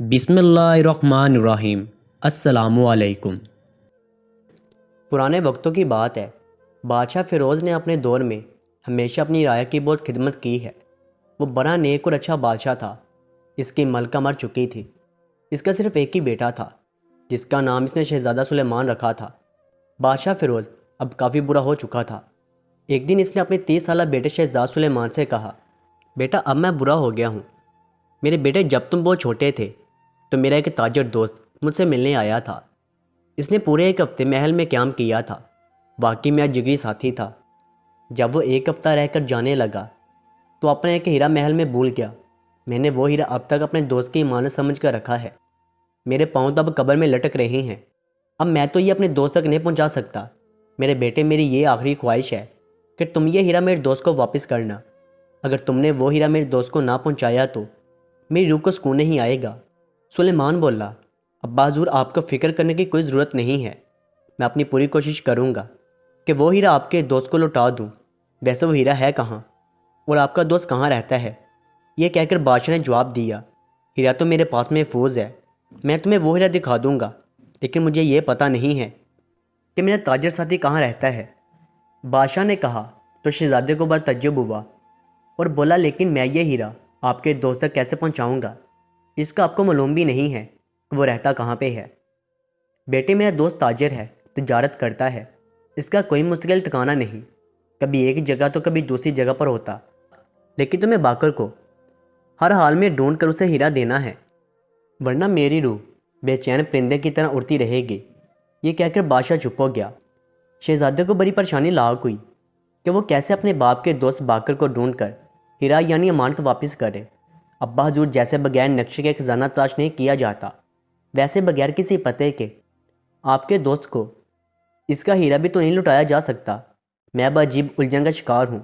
بسم اللہ الرحمن الرحیم۔ السلام علیکم۔ پرانے وقتوں کی بات ہے۔ بادشاہ فیروز نے اپنے دور میں ہمیشہ اپنی رعایا کی بہت خدمت کی ہے۔ وہ بڑا نیک اور اچھا بادشاہ تھا۔ اس کی ملکہ مر چکی تھی۔ اس کا صرف ایک ہی بیٹا تھا جس کا نام اس نے شہزادہ سلیمان رکھا تھا۔ بادشاہ فیروز اب کافی برا ہو چکا تھا۔ ایک دن اس نے اپنے 30 سالہ بیٹے شہزاد سلیمان سے کہا، بیٹا اب میں برا ہو گیا ہوں۔ میرے بیٹے جب تم بہت چھوٹے تھے تو میرا ایک تاجر دوست مجھ سے ملنے آیا تھا۔ اس نے پورے ایک ہفتے محل میں قیام کیا تھا۔ واقعی میرا جگری ساتھی تھا۔ جب وہ ایک ہفتہ رہ کر جانے لگا تو اپنا ایک ہیرا محل میں بھول گیا۔ میں نے وہ ہیرا اب تک اپنے دوست کی امانت سمجھ کر رکھا ہے۔ میرے پاؤں تو اب قبر میں لٹک رہے ہیں۔ اب میں تو یہ اپنے دوست تک نہیں پہنچا سکتا۔ میرے بیٹے، میری یہ آخری خواہش ہے کہ تم یہ ہیرا میرے دوست کو واپس کرنا۔ اگر تم نے وہ ہیرا میرے دوست کو نہ پہنچایا تو میری روح کو سکون نہیں آئے گا۔ سلیمان بولا، ابا حضور، آپ کو فکر کرنے کی کوئی ضرورت نہیں ہے۔ میں اپنی پوری کوشش کروں گا کہ وہ ہیرا آپ کے دوست کو لوٹا دوں۔ ویسے وہ ہیرا ہے کہاں اور آپ کا دوست کہاں رہتا ہے؟ یہ کہہ کر بادشاہ نے جواب دیا، ہیرا تو میرے پاس محفوظ ہے۔ میں تمہیں وہ ہیرا دکھا دوں گا، لیکن مجھے یہ پتہ نہیں ہے کہ میرا تاجر ساتھی کہاں رہتا ہے۔ بادشاہ نے کہا تو شہزادے کو بڑا تعجب ہوا اور بولا، لیکن میں یہ ہیرا آپ کے دوست تک کیسے پہنچاؤں گا؟ اس کا آپ کو معلوم بھی نہیں ہے کہ وہ رہتا کہاں پہ ہے۔ بیٹے، میرا دوست تاجر ہے، تجارت کرتا ہے۔ اس کا کوئی مستقل ٹھکانہ نہیں، کبھی ایک جگہ تو کبھی دوسری جگہ پر ہوتا۔ لیکن تمہیں باقر کو ہر حال میں ڈھونڈ کر اسے ہیرا دینا ہے، ورنہ میری روح بے چین پرندے کی طرح اڑتی رہے گی۔ یہ کہہ کر بادشاہ چپ ہو گیا۔ شہزادے کو بڑی پریشانی لاحق ہوئی کہ وہ کیسے اپنے باپ کے دوست باقر کو ڈھونڈ کر ہیرا یعنی امانت واپس کرے۔ ابا حضور، جیسے بغیر نقشے کے خزانہ تلاش نہیں کیا جاتا، ویسے بغیر کسی پتے کے آپ کے دوست کو اس کا ہیرا بھی تو نہیں لٹایا جا سکتا۔ میں اب عجیب الجھن کا شکار ہوں۔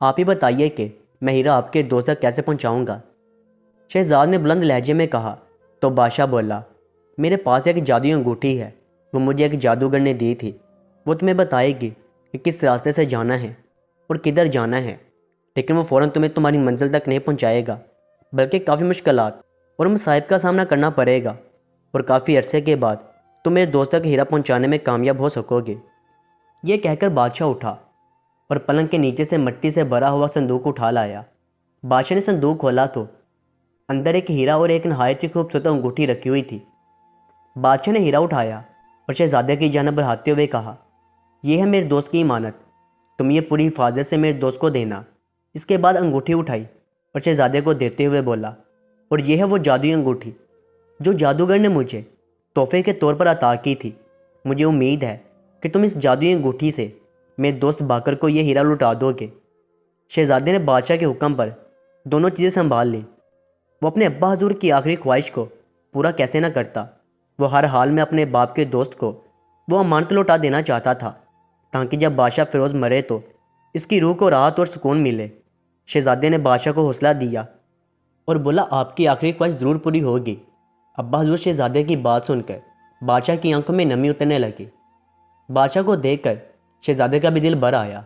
آپ ہی بتائیے کہ میں ہیرا آپ کے دوست تک کیسے پہنچاؤں گا؟ شہزاد نے بلند لہجے میں کہا تو بادشاہ بولا، میرے پاس ایک جادوئی انگوٹھی ہے، وہ مجھے ایک جادوگر نے دی تھی۔ وہ تمہیں بتائے گی کہ کس راستے سے جانا ہے اور کدھر جانا ہے، لیکن وہ فوراً تمہیں تمہاری منزل تک نہیں پہنچائے گا، بلکہ کافی مشکلات اور مصائب کا سامنا کرنا پڑے گا، اور کافی عرصے کے بعد تم میرے دوست تک ہیرا پہنچانے میں کامیاب ہو سکو گے۔ یہ کہہ کر بادشاہ اٹھا اور پلنگ کے نیچے سے مٹی سے بھرا ہوا صندوق اٹھا لایا۔ بادشاہ نے صندوق کھولا تو اندر ایک ہیرا اور ایک نہایت ہی خوبصورت انگوٹھی رکھی ہوئی تھی۔ بادشاہ نے ہیرا اٹھایا اور شہزادے کی جانب بڑھاتے ہوئے کہا، یہ ہے میرے دوست کی امانت، تم یہ پوری حفاظت سے میرے دوست کو دینا۔ اس کے بعد انگوٹھی اٹھائی اور شہزادے کو دیتے ہوئے بولا، اور یہ ہے وہ جادوئی انگوٹھی جو جادوگر نے مجھے تحفے کے طور پر عطا کی تھی۔ مجھے امید ہے کہ تم اس جادوئی انگوٹھی سے میرے دوست باقر کو یہ ہیرا لٹا دو گے۔ شہزادے نے بادشاہ کے حکم پر دونوں چیزیں سنبھال لی۔ وہ اپنے ابا حضور کی آخری خواہش کو پورا کیسے نہ کرتا؟ وہ ہر حال میں اپنے باپ کے دوست کو وہ امانت لوٹا دینا چاہتا تھا تاکہ جب بادشاہ فیروز مرے تو اس کی روح کو راحت اور سکون ملے۔ شہزادے نے بادشاہ کو حوصلہ دیا اور بولا، آپ کی آخری خواہش ضرور پوری ہوگی۔ ابا حضور، شہزادے کی بات سن کر بادشاہ کی آنکھوں میں نمی اترنے لگی۔ بادشاہ کو دیکھ کر شہزادے کا بھی دل بھر آیا۔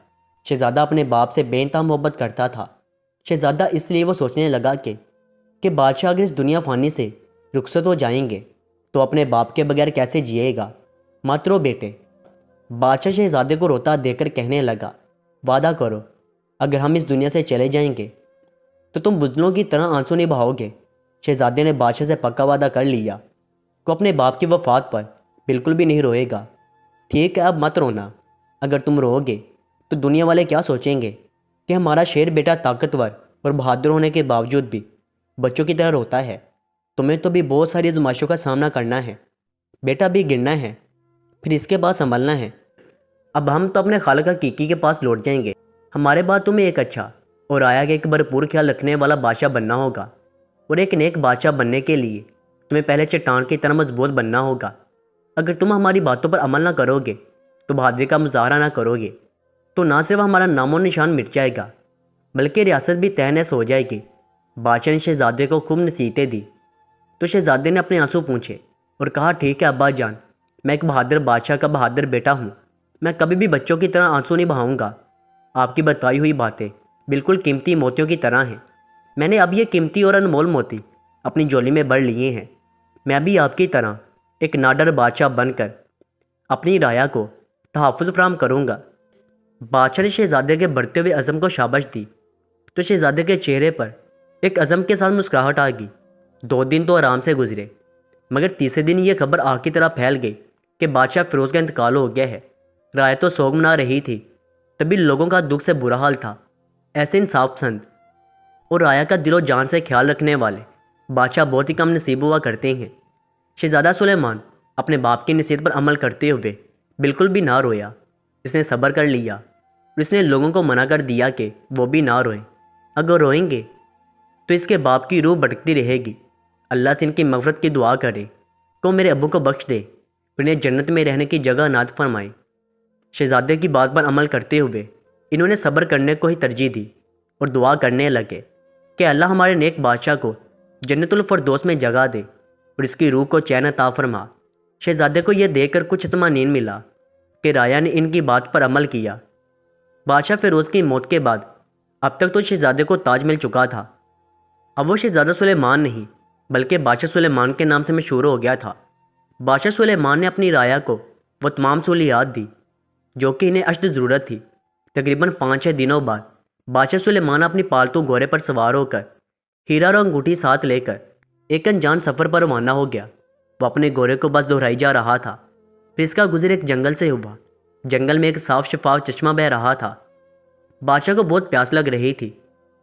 شہزادہ اپنے باپ سے بے انتہا محبت کرتا تھا۔ شہزادہ اس لیے وہ سوچنے لگا کہ بادشاہ اگر اس دنیا فانی سے رخصت ہو جائیں گے تو اپنے باپ کے بغیر کیسے جیے گا؟ مت رو بیٹے۔ بادشاہ شہزادے کو روتا دے کر کہنے لگا، وعدہ کرو اگر ہم اس دنیا سے چلے جائیں گے تو تم بزدلوں کی طرح آنسو نہیں بہاؤ گے۔ شہزادے نے بادشاہ سے پکا وعدہ کر لیا کہ اپنے باپ کی وفات پر بالکل بھی نہیں روئے گا۔ ٹھیک ہے، اب مت رونا۔ اگر تم رو گے تو دنیا والے کیا سوچیں گے کہ ہمارا شیر بیٹا طاقتور اور بہادر ہونے کے باوجود بھی بچوں کی طرح روتا ہے۔ تمہیں تو بھی بہت ساری آزمائشوں کا سامنا کرنا ہے بیٹا، بھی گرنا ہے، پھر اس کے بعد سنبھلنا ہے۔ اب ہم تو اپنے خالق حقیقی کے پاس لوٹ جائیں گے۔ ہمارے بعد تمہیں ایک اچھا اور آیا کہ ایک بھرپور خیال رکھنے والا بادشاہ بننا ہوگا، اور ایک نیک بادشاہ بننے کے لیے تمہیں پہلے چٹان کی طرح مضبوط بننا ہوگا۔ اگر تم ہماری باتوں پر عمل نہ کرو گے تو بہادری کا مظاہرہ نہ کرو گے تو نہ صرف ہمارا نام و نشان مٹ جائے گا بلکہ ریاست بھی تہس ہو جائے گی۔ بادشاہ نے شہزادے کو خوب نصیحتیں دی تو شہزادے نے اپنے آنسو پونچھے اور کہا، ٹھیک ہے ابا جان، میں ایک بہادر بادشاہ کا بہادر بیٹا ہوں، میں کبھی بھی بچوں کی طرح آنسو نہیں بہاؤں گا۔ آپ کی بتائی ہوئی باتیں بالکل قیمتی موتیوں کی طرح ہیں۔ میں نے اب یہ قیمتی اور انمول موتی اپنی جولی میں بھر لیے ہیں۔ میں بھی آپ کی طرح ایک ناڈر بادشاہ بن کر اپنی رعایا کو تحفظ فراہم کروں گا۔ بادشاہ نے شہزادے کے بڑھتے ہوئے عزم کو شاباش دی تو شہزادے کے چہرے پر ایک عزم کے ساتھ مسکراہٹ آ گئی۔ 2 دن تو آرام سے گزرے، مگر تیسرے دن یہ خبر آگ کی طرح پھیل گئی کہ بادشاہ فیروز کا انتقال ہو گیا ہے۔ رعایا تو سوگ منا رہی تھی، تبھی لوگوں کا دکھ سے برا حال تھا۔ ایسے انصاف پسند اور رعایا کا دل و جان سے خیال رکھنے والے بادشاہ بہت ہی کم نصیب ہوا کرتے ہیں۔ شہزادہ سلیمان اپنے باپ کی نصیحت پر عمل کرتے ہوئے بالکل بھی نہ رویا۔ اس نے صبر کر لیا اور اس نے لوگوں کو منع کر دیا کہ وہ بھی نہ روئیں۔ اگر روئیں گے تو اس کے باپ کی روح بھٹکتی رہے گی۔ اللہ سے ان کی مغفرت کی دعا کریں کہ وہ میرے ابو کو بخش دے، انہیں جنت میں رہنے کی جگہ عنایت فرمائیں۔ شہزادے کی بات پر عمل کرتے ہوئے انہوں نے صبر کرنے کو ہی ترجیح دی اور دعا کرنے لگے کہ اللہ ہمارے نیک بادشاہ کو جنت الفردوس میں جگہ دے اور اس کی روح کو چین عطا فرما۔ شہزادے کو یہ دیکھ کر کچھ اطمینان ملا کہ رعایا نے ان کی بات پر عمل کیا۔ بادشاہ فیروز کی موت کے بعد اب تک تو شہزادے کو تاج مل چکا تھا، اب وہ شہزادہ سلیمان نہیں بلکہ بادشاہ سلیمان کے نام سے مشہور ہو گیا تھا۔ بادشاہ سلیمان نے اپنی رعایا کو وہ تمام سہولیات دی جو کہ انہیں اشد ضرورت تھی۔ تقریباً 5-6 دنوں بعد بادشاہ سلیمان اپنی پالتو گھوڑے پر سوار ہو کر ہیرا اور انگوٹھی ساتھ لے کر ایک انجان سفر پر روانہ ہو گیا۔ وہ اپنے گھوڑے کو بس دہرائی جا رہا تھا، پھر اس کا گزر ایک جنگل سے ہوا۔ جنگل میں ایک صاف شفاف چشمہ بہہ رہا تھا۔ بادشاہ کو بہت پیاس لگ رہی تھی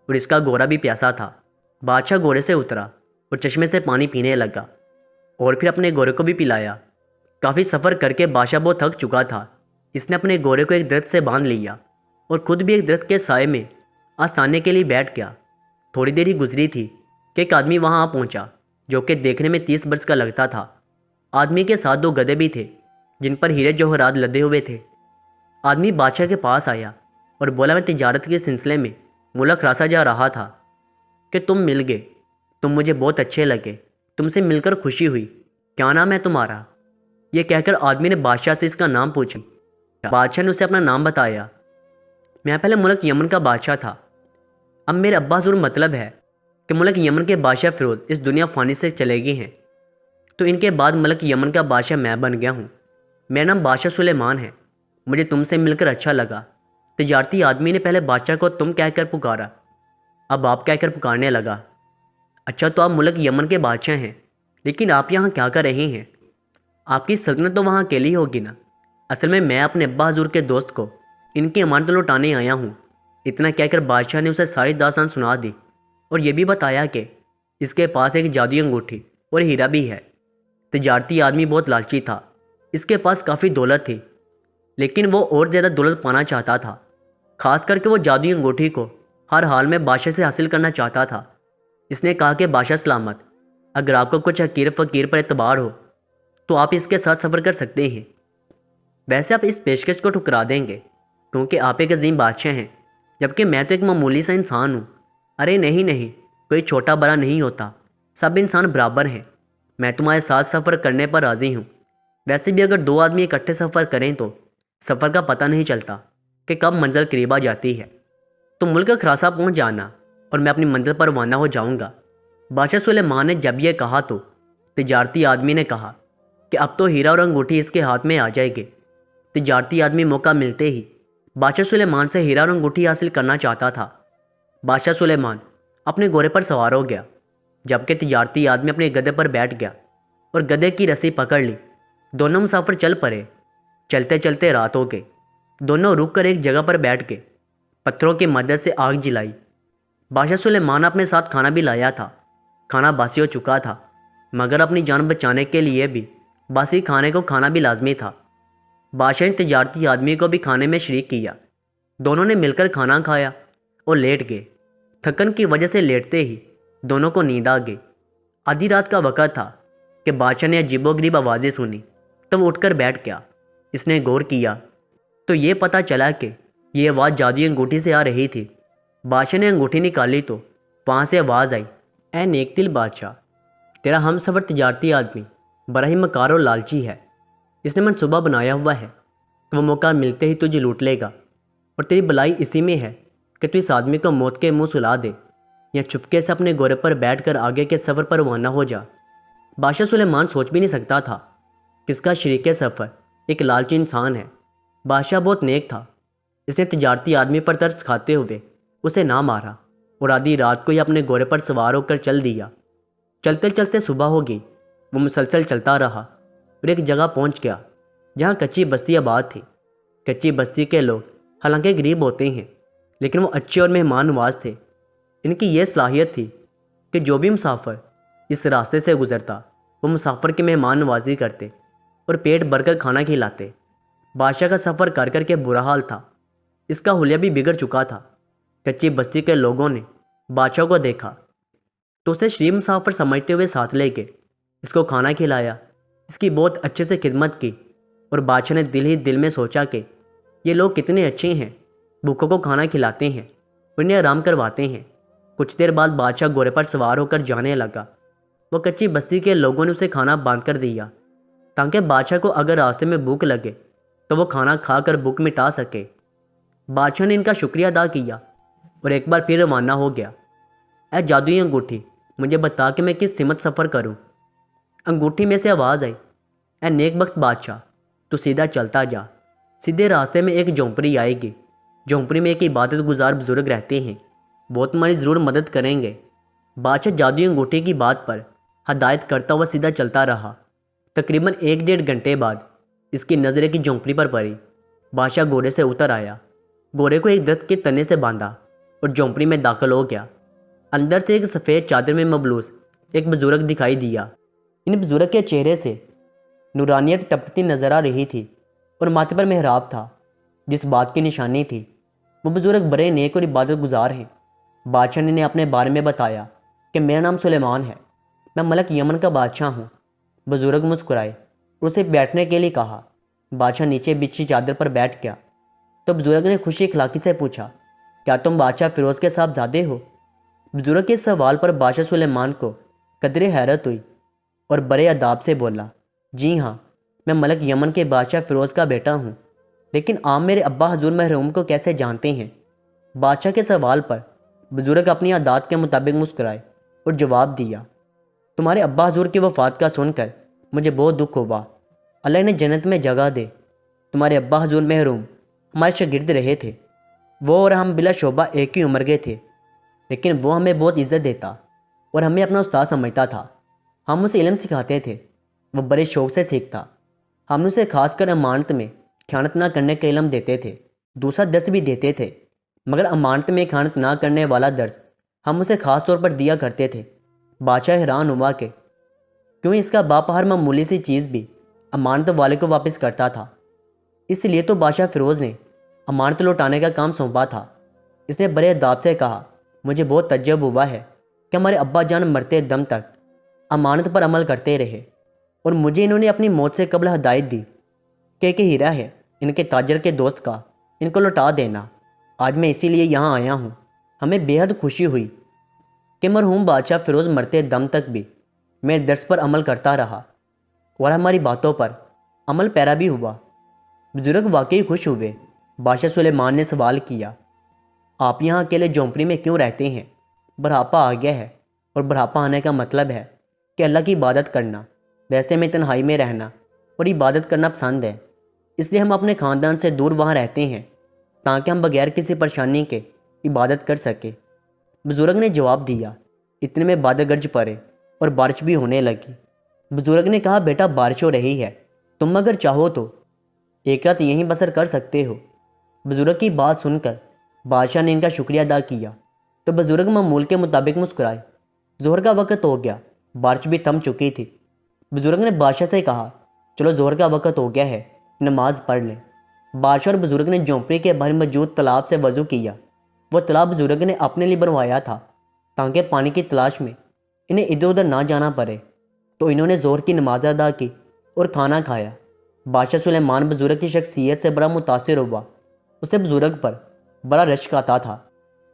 اور اس کا گھوڑا بھی پیاسا تھا۔ بادشاہ گھوڑے سے اترا اور چشمے سے پانی پینے لگا اور پھر اپنے گھوڑے کو بھی پلایا۔ کافی سفر کر کے بادشاہ بہت تھک چکا تھا۔ اس نے اپنے گھوڑے کو ایک درخت سے باندھ لیا اور خود بھی ایک درخت کے سائے میں آستانے کے لیے بیٹھ گیا۔ تھوڑی دیر ہی گزری تھی کہ ایک آدمی وہاں آ پہنچا جو کہ دیکھنے میں 30 برس کا لگتا تھا۔ آدمی کے ساتھ 2 گدھے بھی تھے جن پر ہیرے جوہرات لدے ہوئے تھے۔ آدمی بادشاہ کے پاس آیا اور بولا، میں تجارت کے سلسلے میں ملک راسا جا رہا تھا کہ تم مل گئے، تم مجھے بہت اچھے لگے، تم سے مل کر خوشی ہوئی، کیا نام ہے تمہارا؟ یہ کہہ کر آدمی نے بادشاہ سے اس کا نام پوچھا۔ بادشاہ نے اسے اپنا نام بتایا۔ میں پہلے ملک یمن کا بادشاہ تھا، اب میرے ابا حضور مطلب ہے کہ ملک یمن کے بادشاہ فیروز اس دنیا فانی سے چلے گئے ہیں، تو ان کے بعد ملک یمن کا بادشاہ میں بن گیا ہوں۔ میرا نام بادشاہ سلیمان ہے، مجھے تم سے مل کر اچھا لگا۔ تجارتی آدمی نے پہلے بادشاہ کو تم کہہ کر پکارا، اب آپ کہہ کر پکارنے لگا۔ اچھا، تو آپ ملک یمن کے بادشاہ ہیں، لیکن آپ یہاں کیا کر رہے ہیں؟ آپ کی سلطنت تو وہاں اکیلی ہوگی نا۔ اصل میں اپنے ابا حضور کے دوست کو ان کی امانت لوٹانے آیا ہوں۔ اتنا کہہ کر بادشاہ نے اسے ساری داستان سنا دی اور یہ بھی بتایا کہ اس کے پاس ایک جادوئی انگوٹھی اور ہیرا بھی ہے۔ تجارتی آدمی بہت لالچی تھا، اس کے پاس کافی دولت تھی، لیکن وہ اور زیادہ دولت پانا چاہتا تھا، خاص کر کے وہ جادوئی انگوٹھی کو ہر حال میں بادشاہ سے حاصل کرنا چاہتا تھا۔ اس نے کہا کہ بادشاہ سلامت، اگر آپ کو کچھ حقیر فقیر پر اعتبار ہو تو آپ اس کے ساتھ سفر کر سکتے ہیں۔ ویسے آپ اس پیشکش کو ٹھکرا دیں گے کیونکہ آپ ایک عظیم بادشاہ ہیں، جبکہ میں تو ایک معمولی سا انسان ہوں۔ ارے نہیں، کوئی چھوٹا بڑا نہیں ہوتا، سب انسان برابر ہیں۔ میں تمہارے ساتھ سفر کرنے پر راضی ہوں۔ ویسے بھی اگر 2 آدمی اکٹھے سفر کریں تو سفر کا پتہ نہیں چلتا کہ کب منزل قریب آ جاتی ہے۔ تم ملک خراساں پہنچ جانا اور میں اپنی منزل پر روانہ ہو جاؤں گا۔ بادشاہ سلیمان نے جب یہ کہا تو تجارتی آدمی نے کہا کہ اب تو ہیرا اور انگوٹھی اس کے ہاتھ میں آ جائے گے۔ تجارتی آدمی موقع ملتے ہی بادشاہ سلیمان سے ہیرا اور انگوٹھی حاصل کرنا چاہتا تھا۔ بادشاہ سلیمان اپنے گھوڑے پر سوار ہو گیا، جبکہ تجارتی آدمی اپنے گدھے پر بیٹھ گیا اور گدھے کی رسی پکڑ لی۔ دونوں مسافر چل پڑے۔ چلتے چلتے رات ہو گئی۔ دونوں رک کر ایک جگہ پر بیٹھ گئے، پتھروں کی مدد سے آگ جلائی۔ بادشاہ سلیمان اپنے ساتھ کھانا بھی لایا تھا۔ کھانا باسی ہو چکا تھا، مگر اپنی جان بچانے کے لیے بھی باسی کھانے کو کھانا بھی لازمی تھا۔ بادشاہ نے تجارتی آدمی کو بھی کھانے میں شریک کیا۔ دونوں نے مل کر کھانا کھایا اور لیٹ گئے۔ تھکن کی وجہ سے لیٹتے ہی دونوں کو نیند آ گئی۔ آدھی رات کا وقت تھا کہ بادشاہ نے عجیب و غریب آوازیں سنی تو وہ اٹھ کر بیٹھ گیا۔ اس نے غور کیا تو یہ پتہ چلا کہ یہ آواز جادوئی انگوٹھی سے آ رہی تھی۔ بادشاہ نے انگوٹھی نکالی تو وہاں سے آواز آئی، اے نیک دل بادشاہ، تیرا ہم سفر تجارتی آدمی بڑا ہی مکار اور لالچی ہے۔ اس نے منصوبہ بنایا ہوا ہے کہ وہ موقع ملتے ہی تجھے لوٹ لے گا، اور تیری بلائی اسی میں ہے کہ تو اس آدمی کو موت کے منہ سلا دے یا چپکے سے اپنے گھوڑے پر بیٹھ کر آگے کے سفر پر روانہ ہو جا۔ بادشاہ سلیمان سوچ بھی نہیں سکتا تھا کہ اس کا شریک سفر ایک لالچی انسان ہے۔ بادشاہ بہت نیک تھا، اس نے تجارتی آدمی پر ترس کھاتے ہوئے اسے نہ مارا اور آدھی رات کو ہی اپنے گھوڑے پر سوار ہو کر چل دیا۔ چلتے چلتے صبح ہو گئی، وہ مسلسل چلتا رہا اور ایک جگہ پہنچ گیا جہاں کچی بستی آباد تھی۔ کچی بستی کے لوگ حالانکہ غریب ہوتے ہیں لیکن وہ اچھے اور مہمان نواز تھے۔ ان کی یہ صلاحیت تھی کہ جو بھی مسافر اس راستے سے گزرتا وہ مسافر کی مہمان نوازی کرتے اور پیٹ بھر کر کھانا کھلاتے۔ بادشاہ کا سفر کر کر کے برا حال تھا، اس کا حلیہ بھی بگڑ چکا تھا۔ کچی بستی کے لوگوں نے بادشاہ کو دیکھا تو اسے شریف مسافر سمجھتے ہوئے ساتھ لے کے اس کو کھانا کھلایا، اس کی بہت اچھے سے خدمت کی۔ اور بادشاہ نے دل ہی دل میں سوچا کہ یہ لوگ کتنے اچھے ہیں، بھوکوں کو کھانا کھلاتے ہیں، انہیں آرام کرواتے ہیں۔ کچھ دیر بعد بادشاہ گھوڑے پر سوار ہو کر جانے لگا۔ وہ کچی بستی کے لوگوں نے اسے کھانا باندھ کر دیا تاکہ بادشاہ کو اگر راستے میں بھوک لگے تو وہ کھانا کھا کر بھوک مٹا سکے۔ بادشاہ نے ان کا شکریہ ادا کیا اور ایک بار پھر روانہ ہو گیا۔ اے جادوئی انگوٹھی، مجھے بتا کہ میں کس سمت سفر کروں۔ انگوٹھی میں سے آواز آئی، اے نیک بخت بادشاہ، تو سیدھا چلتا جا، سیدھے راستے میں ایک جھونپڑی آئے گی۔ جھونپڑی میں ایک عبادت گزار بزرگ رہتے ہیں، وہ تمہاری ضرور مدد کریں گے۔ بادشاہ جادوئی انگوٹھی کی بات پر ہدایت کرتا ہوا سیدھا چلتا رہا۔ تقریباً 1-1.5 گھنٹے بعد اس کی نظر ایک جھونپڑی پر پڑی۔ بادشاہ گھوڑے سے اتر آیا، گھوڑے کو ایک درخت کے تنے سے باندھا اور جھونپڑی میں داخل ہو گیا۔ اندر سے ایک سفید چادر میں مبلوس ایک بزرگ دکھائی دیا۔ ان بزرگ کے چہرے سے نورانیت ٹپکتی نظر آ رہی تھی اور ماتھے پر محراب تھا جس بات کی نشانی تھی وہ بزرگ بڑے نیک اور عبادت گزار ہیں۔ بادشاہ نے انہیں اپنے بارے میں بتایا کہ میرا نام سلیمان ہے، میں ملک یمن کا بادشاہ ہوں۔ بزرگ مسکرائے اور اسے بیٹھنے کے لیے کہا۔ بادشاہ نیچے بچھی چادر پر بیٹھ گیا تو بزرگ نے خوشی اخلاقی سے پوچھا، کیا تم بادشاہ فیروز کے صاحبزادے ہو؟ بزرگ کے سوال پر بادشاہ سلیمان کو قدرے حیرت ہوئی اور بڑے اداب سے بولا، جی ہاں، میں ملک یمن کے بادشاہ فیروز کا بیٹا ہوں، لیکن آپ میرے ابا حضور محروم کو کیسے جانتے ہیں؟ بادشاہ کے سوال پر بزرگ اپنی عادات کے مطابق مسکرائے اور جواب دیا، تمہارے ابا حضور کی وفات کا سن کر مجھے بہت دکھ ہوا، اللہ نے جنت میں جگہ دے۔ تمہارے ابا حضور محروم ہمارے شاگرد رہے تھے، وہ اور ہم بلا شعبہ ایک ہی عمر کے تھے، لیکن وہ ہمیں بہت عزت دیتا اور ہمیں اپنا استاد سمجھتا تھا۔ ہم اسے علم سکھاتے تھے، وہ بڑے شوق سے سیکھتا۔ ہم اسے خاص کر امانت میں خیانت نہ کرنے کا علم دیتے تھے، دوسرا درس بھی دیتے تھے، مگر امانت میں خیانت نہ کرنے والا درس ہم اسے خاص طور پر دیا کرتے تھے۔ بادشاہ حیران ہوا کہ کیوں اس کا باپ ہر معمولی سی چیز بھی امانت والے کو واپس کرتا تھا۔ اس لیے تو بادشاہ فیروز نے امانت لوٹانے کا کام سونپا تھا۔ اس نے بڑے اداب سے کہا، مجھے بہت تعجب ہوا ہے کہ ہمارے ابا جان مرتے دم تک امانت پر عمل کرتے رہے اور مجھے انہوں نے اپنی موت سے قبل ہدایت دی کہ ایک ہیرا ہے ان کے تاجر کے دوست کا، ان کو لوٹا دینا۔ آج میں اسی لیے یہاں آیا ہوں۔ ہمیں بے حد خوشی ہوئی کہ مرحوم بادشاہ فیروز مرتے دم تک بھی میرے درس پر عمل کرتا رہا اور ہماری باتوں پر عمل پیرا بھی ہوا۔ بزرگ واقعی خوش ہوئے۔ بادشاہ سلیمان نے سوال کیا، آپ یہاں اکیلے جھونپڑی میں کیوں رہتے ہیں؟ بڑھاپا آ گیا ہے اور بڑھاپا آنے کا مطلب ہے کہ اللہ کی عبادت کرنا۔ ویسے میں تنہائی میں رہنا اور عبادت کرنا پسند ہے، اس لیے ہم اپنے خاندان سے دور وہاں رہتے ہیں تاکہ ہم بغیر کسی پریشانی کے عبادت کر سکیں۔ بزرگ نے جواب دیا۔ اتنے میں بادل گرج پڑے اور بارش بھی ہونے لگی۔ بزرگ نے کہا، بیٹا بارش ہو رہی ہے، تم اگر چاہو تو ایک رات یہیں بسر کر سکتے ہو۔ بزرگ کی بات سن کر بادشاہ نے ان کا شکریہ ادا کیا تو بزرگ معمول کے مطابق مسکرائے۔ ظہر کا وقت ہو گیا، بارش بھی تھم چکی تھی۔ بزرگ نے بادشاہ سے کہا، چلو ظہر کا وقت ہو گیا ہے، نماز پڑھ لیں۔ بادشاہ اور بزرگ نے جھونپڑی کے باہر موجود تالاب سے وضو کیا۔ وہ تالاب بزرگ نے اپنے لیے بنوایا تھا تاکہ پانی کی تلاش میں انہیں ادھر ادھر نہ جانا پڑے۔ تو انہوں نے ظہر کی نماز ادا کی اور کھانا کھایا۔ بادشاہ سلیمان بزرگ کی شخصیت سے بڑا متاثر ہوا، اسے بزرگ پر بڑا رشک آتا تھا۔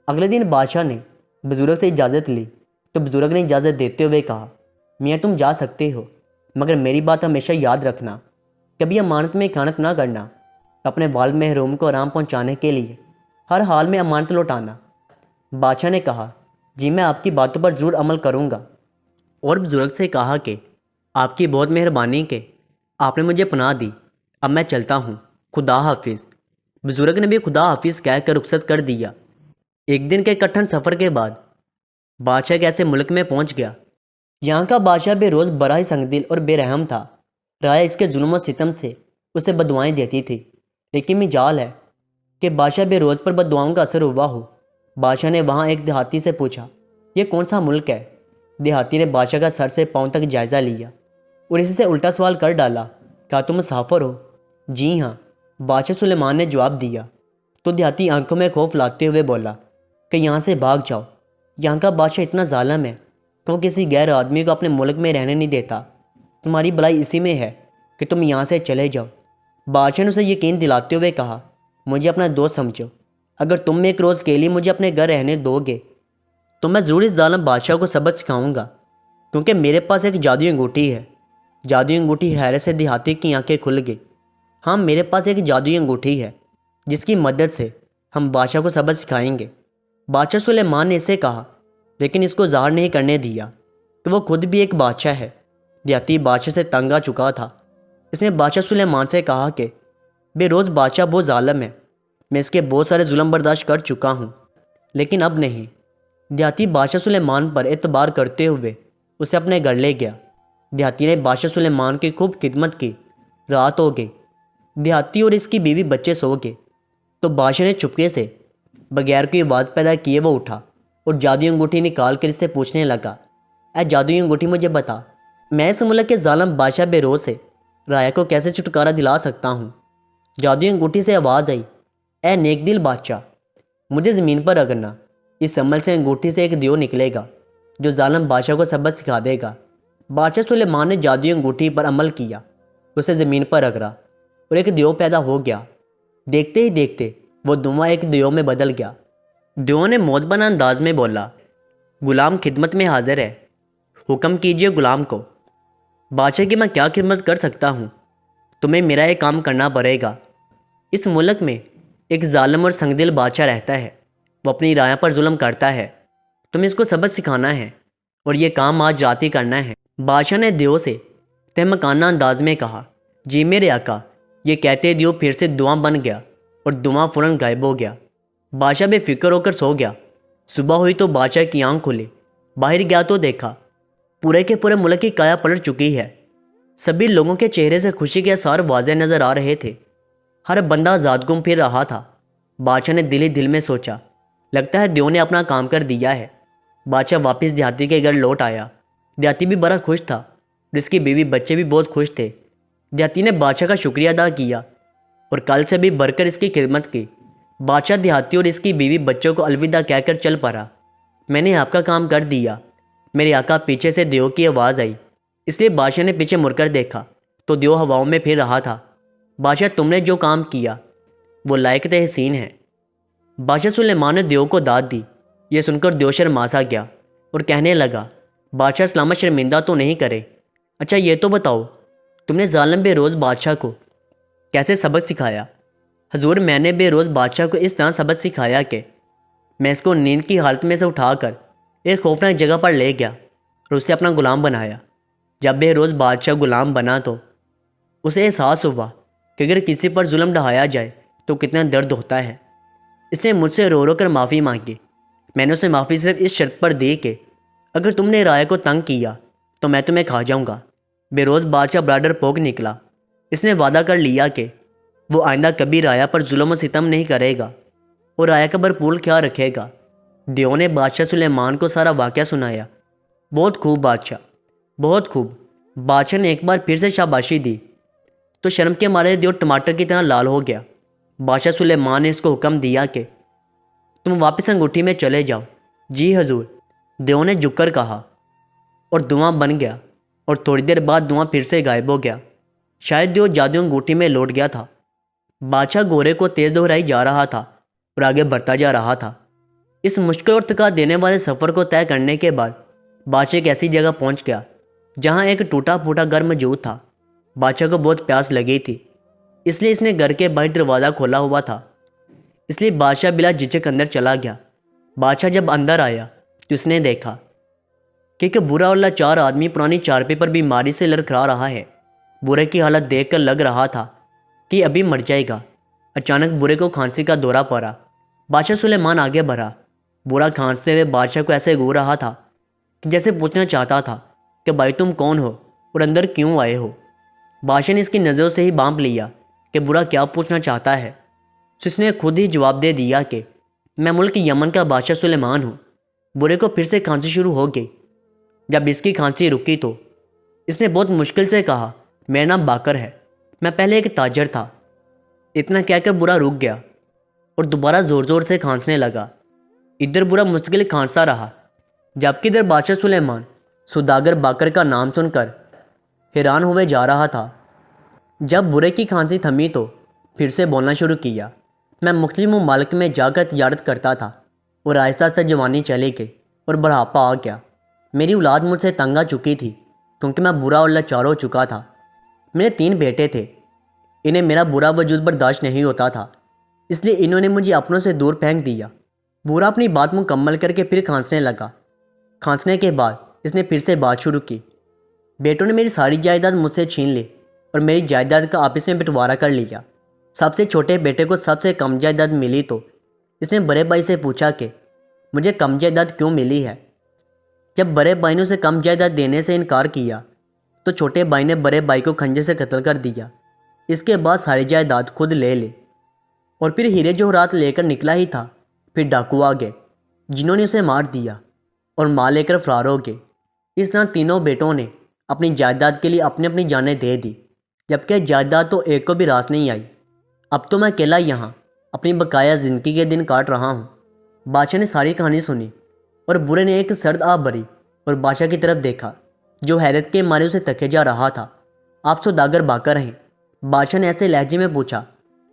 اگلے دن بادشاہ نے بزرگ سے اجازت لی تو بزرگ نے اجازت دیتے ہوئے کہا، میاں تم جا سکتے ہو، مگر میری بات ہمیشہ یاد رکھنا، کبھی امانت میں خیانت نہ کرنا، اپنے والد محروم کو آرام پہنچانے کے لیے ہر حال میں امانت لوٹانا۔ بادشاہ نے کہا، جی میں آپ کی باتوں پر ضرور عمل کروں گا، اور بزرگ سے کہا کہ آپ کی بہت مہربانی کہ آپ نے مجھے پناہ دی، اب میں چلتا ہوں، خدا حافظ۔ بزرگ نے بھی خدا حافظ کہہ کر رخصت کر دیا۔ ایک دن کے کٹھن سفر کے بعد بادشاہ ایک ایسے ملک میں پہنچ گیا۔ یہاں کا بادشاہ بے روز بڑا ہی سنگ دل اور بے رحم تھا۔ رعایا اس کے ظلم و ستم سے اسے بددعائیں دیتی تھی، لیکن مجال ہے کہ بادشاہ بے روز پر بددعاؤں کا اثر ہوا ہو۔ بادشاہ نے وہاں ایک دیہاتی سے پوچھا، یہ کون سا ملک ہے؟ دیہاتی نے بادشاہ کا سر سے پاؤں تک جائزہ لیا اور اسی سے الٹا سوال کر ڈالا، کیا تم مسافر ہو؟ جی ہاں، بادشاہ سلیمان نے جواب دیا۔ تو دیہاتی آنکھوں میں خوف لاتے ہوئے بولا کہ یہاں سے بھاگ جاؤ، یہاں کا بادشاہ اتنا ظالم ہے کہ وہ کسی غیر آدمی کو اپنے ملک میں رہنے نہیں دیتا۔ تمہاری بھلائی اسی میں ہے کہ تم یہاں سے چلے جاؤ۔ بادشاہ نے اسے یقین دلاتے ہوئے کہا، مجھے اپنا دوست سمجھو، اگر تم ایک روز کے لیے مجھے اپنے گھر رہنے دو گے تو میں ضرور اس ظالم بادشاہ کو سبق سکھاؤں گا، کیونکہ میرے پاس ایک جادوئی انگوٹھی ہے۔ جادوئی انگوٹھی حیرت سے دیہاتی کی آنکھیں کھل گئی۔ ہاں، میرے پاس ایک جادوئی انگوٹھی ہے جس کی مدد سے ہم بادشاہ کو سبق سکھائیں گے۔ بادشاہ سلیمان نے اسے کہا، لیکن اس کو ظاہر نہیں کرنے دیا کہ وہ خود بھی ایک بادشاہ ہے۔ دیہاتی بادشاہ سے تنگ آ چکا تھا۔ اس نے بادشاہ سلیمان سے کہا کہ بے روز بادشاہ بہت ظالم ہے، میں اس کے بہت سارے ظلم برداشت کر چکا ہوں، لیکن اب نہیں۔ دیہاتی بادشاہ سلیمان پر اعتبار کرتے ہوئے اسے اپنے گھر لے گیا۔ دیہاتی نے بادشاہ سلیمان کی خوب خدمت کی۔ رات ہو گئی، دیہاتی اور اس کی بیوی بچے سو گئے تو بادشاہ نے چپکے سے بغیر کوئی آواز پیدا کیے وہ اٹھا اور جادوئی انگوٹھی نکال کر اس سے پوچھنے لگا، اے جادوئی انگوٹھی، مجھے بتا، میں اس ملک کے ظالم بادشاہ بے روز سے رعایا کو کیسے چھٹکارا دلا سکتا ہوں؟ جادوئی انگوٹھی سے آواز آئی، اے نیک دل بادشاہ، مجھے زمین پر رگڑنا، اس عمل سے انگوٹھی سے ایک دیو نکلے گا جو ظالم بادشاہ کو سبق سکھا دے گا۔ بادشاہ سلیمان نے جادوئی انگوٹھی پر عمل کیا، اسے زمین پر رگڑا اور ایک دیو پیدا ہو گیا۔ دیکھتے ہی دیکھتے وہ دھواں ایک دیو میں بدل گیا۔ دیو نے موت انداز میں بولا، غلام خدمت میں حاضر ہے، حکم کیجئے غلام کو۔ بادشاہ کی میں کیا خدمت کر سکتا ہوں؟ تمہیں میرا یہ کام کرنا پڑے گا۔ اس ملک میں ایک ظالم اور سنگدل بادشاہ رہتا ہے، وہ اپنی رعایا پر ظلم کرتا ہے، تمہیں اس کو سبق سکھانا ہے اور یہ کام آج رات ہی کرنا ہے۔ بادشاہ نے دیو سے تہمکانہ انداز میں کہا، جی میرے آقا۔ یہ کہتے دیو پھر سے دھواں بن گیا اور دھواں فوراً غائب ہو گیا۔ بادشاہ بے فکر ہو کر سو گیا۔ صبح ہوئی تو بادشاہ کی آنکھ کھلی، باہر گیا تو دیکھا پورے کے پورے ملک کی کایا پلٹ چکی ہے۔ سبھی لوگوں کے چہرے سے خوشی کے آثار واضح نظر آ رہے تھے۔ ہر بندہ آزاد گم پھر رہا تھا۔ بادشاہ نے دل ہی دل میں سوچا، لگتا ہے دیو نے اپنا کام کر دیا ہے۔ بادشاہ واپس دیہاتی کے گھر لوٹ آیا۔ دیہاتی بھی بڑا خوش تھا اور اس کی بیوی بچے بھی بہت خوش تھے۔ دیہاتی نے بادشاہ کا شکریہ ادا کیا اور کل سے بھی بڑھ کر اس کی خدمت کی۔ بادشاہ دیہاتی اور اس کی بیوی بچوں کو الوداع کہہ کر چل پڑا۔ میں نے آپ کا کام کر دیا، میرے آقا۔ پیچھے سے دیو کی آواز آئی، اس لیے بادشاہ نے پیچھے مڑ کر دیکھا تو دیو ہواؤں میں پھر رہا تھا۔ بادشاہ، تم نے جو کام کیا وہ لائق تحسین ہے۔ بادشاہ سلیمان نے دیو کو داد دی۔ یہ سن کر دیو شرما سا گیا اور کہنے لگا، بادشاہ سلامت شرمندہ تو نہیں کرے۔ اچھا یہ تو بتاؤ، تم نے ظالم بے روز بادشاہ کو کیسے سبق سکھایا؟ حضور، میں نے بے روز بادشاہ کو اس طرح سبق سکھایا کہ میں اس کو نیند کی حالت میں سے اٹھا کر ایک خوفناک جگہ پر لے گیا اور اسے اپنا غلام بنایا۔ جب بے روز بادشاہ غلام بنا تو اسے احساس ہوا کہ اگر کسی پر ظلم ڈھایا جائے تو کتنا درد ہوتا ہے۔ اس نے مجھ سے رو رو کر معافی مانگی۔ میں نے اسے معافی صرف اس شرط پر دی کہ اگر تم نے رعایا کو تنگ کیا تو میں تمہیں کھا جاؤں گا۔ بے روز بادشاہ بڑا ڈرپوک نکلا۔ اس نے وعدہ کر لیا کہ وہ آئندہ کبھی رعایا پر ظلم و ستم نہیں کرے گا اور رعایا کا بھرپور خیال رکھے گا۔ دیو نے بادشاہ سلیمان کو سارا واقعہ سنایا۔ بہت خوب بادشاہ، بہت خوب۔ بادشاہ نے ایک بار پھر سے شاباشی دی تو شرم کے مارے دیو ٹماٹر کی طرح لال ہو گیا۔ بادشاہ سلیمان نے اس کو حکم دیا کہ تم واپس انگوٹھی میں چلے جاؤ۔ جی حضور، دیو نے جھک کر کہا، اور دھواں بن گیا اور تھوڑی دیر بعد دھواں پھر سے غائب ہو گیا۔ شاید دیو جادو انگوٹھی میں لوٹ گیا تھا۔ بادشاہ گورے کو تیز دہرائی جا رہا تھا اور آگے بڑھتا جا رہا تھا۔ اس مشکل اور تھکا دینے والے سفر کو طے کرنے کے بعد بادشاہ ایک ایسی جگہ پہنچ گیا جہاں ایک ٹوٹا پھوٹا گھر موجود تھا۔ بادشاہ کو بہت پیاس لگی تھی، اس لیے اس نے گھر کے باہر دروازہ کھولا ہوا تھا، اس لیے بادشاہ بلا جھجک اندر چلا گیا۔ بادشاہ جب اندر آیا تو اس نے دیکھا کیونکہ برا اور لاچار آدمی پرانی چارپے پر بیماری سے لڑکھڑا رہا ہے۔ برے کی حالت دیکھ کر لگ رہا تھا کہ ابھی مر جائے گا۔ اچانک برے کو کھانسی کا دورہ پڑا۔ بادشاہ سلیمان آگے بڑھا۔ برا کھانستے ہوئے بادشاہ کو ایسے گو رہا تھا کہ جیسے پوچھنا چاہتا تھا کہ بھائی تم کون ہو اور اندر کیوں آئے ہو۔ بادشاہ نے اس کی نظروں سے ہی بانپ لیا کہ برا کیا پوچھنا چاہتا ہے، تو اس نے خود ہی جواب دے دیا کہ میں ملک یمن کا بادشاہ سلیمان ہوں۔ برے کو پھر سے کھانسی شروع ہو گئی۔ جب اس کی کھانسی رکی تو اس نے بہت مشکل سے کہا میرا نام باقر ہے، میں پہلے ایک تاجر تھا۔ اتنا کہہ کر برا رک گیا اور دوبارہ زور زور سے کھانسنے لگا۔ ادھر برا مستقل کھانستا رہا، جبکہ ادھر بادشاہ سلیمان سوداگر باقر کا نام سن کر حیران ہوئے جا رہا تھا۔ جب برے کی کھانسی تھمی تو پھر سے بولنا شروع کیا، میں مختلف ممالک میں جا کر تجارت کرتا تھا اور آہستہ آہستہ جوانی چلی گئی اور بڑھاپا آ گیا۔ میری اولاد مجھ سے تنگ آ چکی تھی کیونکہ میں برا اور لاچار ہو چکا تھا۔ میرے 3 بیٹے تھے، انہیں میرا برا وجود برداشت نہیں ہوتا تھا، اس لیے انہوں نے مجھے اپنوں سے دور پھینک دیا۔ برا اپنی بات مکمل کر کے پھر کھانسنے لگا۔ کھانسنے کے بعد اس نے پھر سے بات شروع کی، بیٹوں نے میری ساری جائیداد مجھ سے چھین لی اور میری جائیداد کا آپس میں بٹوارا کر لیا۔ سب سے چھوٹے بیٹے کو سب سے کم جائیداد ملی تو اس نے بڑے بھائی سے پوچھا کہ مجھے کم جائیداد کیوں ملی ہے۔ جب بڑے بھائی نے اسے کم جائیداد دینے سے انکار کیا تو چھوٹے بھائی نے بڑے بھائی کو کھنجر سے قتل کر دیا۔ اس کے بعد ساری جائیداد خود لے لی اور پھر ہیرے جواہرات لے کر نکلا ہی تھا، پھر ڈاکو آ گئے جنہوں نے اسے مار دیا اور مال لے کر فرار ہو گئے۔ اس طرح تینوں بیٹوں نے اپنی جائیداد کے لیے اپنی اپنی جانیں دے دی، جبکہ جائیداد تو ایک کو بھی راس نہیں آئی۔ اب تو میں اکیلا یہاں اپنی بقایا زندگی کے دن کاٹ رہا ہوں۔ بادشاہ نے ساری کہانی سنی اور برے نے ایک سرد آہ بھری اور بادشاہ کی طرف دیکھا جو حیرت کے مارے اسے تکے جا رہا تھا۔ آپ سوداگر باقر ہیں؟ بادشاہ نے ایسے لہجے میں پوچھا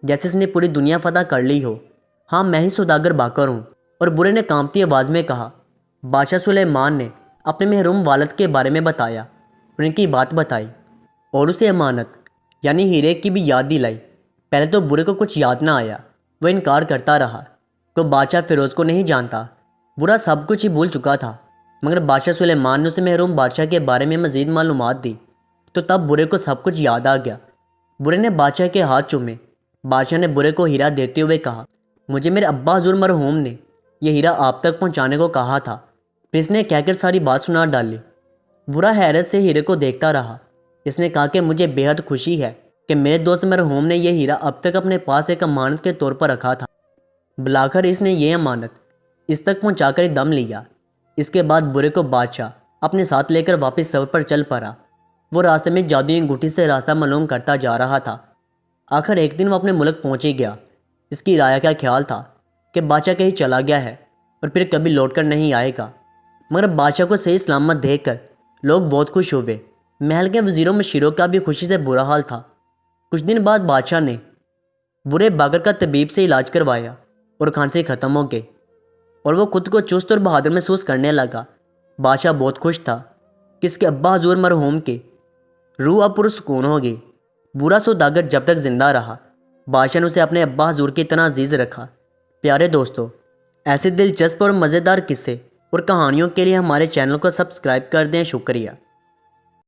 جیسے اس نے پوری دنیا فتح کر لی ہو۔ ہاں میں ہی سوداگر باقر ہوں، اور برے نے کانپتی آواز میں کہا۔ بادشاہ سلیمان نے اپنے محروم والد کے بارے میں بتایا اور ان کی بات بتائی اور اسے امانت یعنی ہیرے کی بھی یاد دلائی۔ پہلے تو برے کو کچھ یاد نہ آیا، وہ انکار کرتا رہا کہ بادشاہ فیروز کو نہیں جانتا۔ برا سب کچھ ہی بھول چکا تھا، مگر بادشاہ سلیمان نے اسے محروم بادشاہ کے بارے میں مزید معلومات دی تو تب برے کو سب کچھ یاد آ گیا۔ برے نے بادشاہ کے ہاتھ چومے۔ بادشاہ نے برے کو ہیرا دیتے ہوئے کہا مجھے میرے ابا حضور مرحوم نے یہ ہیرا آپ تک پہنچانے کو کہا تھا۔ پھر اس نے کہہ کر ساری بات سنا ڈالی۔ برا حیرت سے ہیرے کو دیکھتا رہا۔ اس نے کہا کہ مجھے بے حد خوشی ہے کہ میرے دوست مرحوم نے یہ ہیرا اب تک اپنے پاس ایک امانت کے طور پر رکھا تھا۔ بلاخر اس نے یہ امانت اس تک پہنچا کر دم لیا۔ اس کے بعد برے کو بادشاہ اپنے ساتھ لے کر واپس سفر پر چل پڑا۔ وہ راستے میں جادوئی انگوٹھی سے راستہ معلوم کرتا جا رہا تھا۔ آخر ایک دن وہ اپنے ملک پہنچ ہی گیا۔ اس کی رعایا کا خیال تھا کہ بادشاہ کہیں چلا گیا ہے اور پھر کبھی لوٹ کر نہیں آئے گا، مگر بادشاہ کو صحیح سلامت دیکھ کر لوگ بہت خوش ہوئے۔ محل کے وزیروں مشیروں کا بھی خوشی سے برا حال تھا۔ کچھ دن بعد بادشاہ نے برے باقر کا طبیب سے علاج کروایا اور کھانسی ختم ہو گئی اور وہ خود کو چست اور بہادر محسوس کرنے لگا۔ بادشاہ بہت خوش تھا کہ اس کے ابا حضور مرحوم کی روح اب پرسکون ہو گئی۔ برا سوداگر جب تک زندہ رہا بادشاہ نے اسے اپنے ابا حضور کی طرح عزیز رکھا۔ پیارے دوستو، ایسے دلچسپ اور مزیدار قصے اور کہانیوں کے لیے ہمارے چینل کو سبسکرائب کر دیں۔ شکریہ۔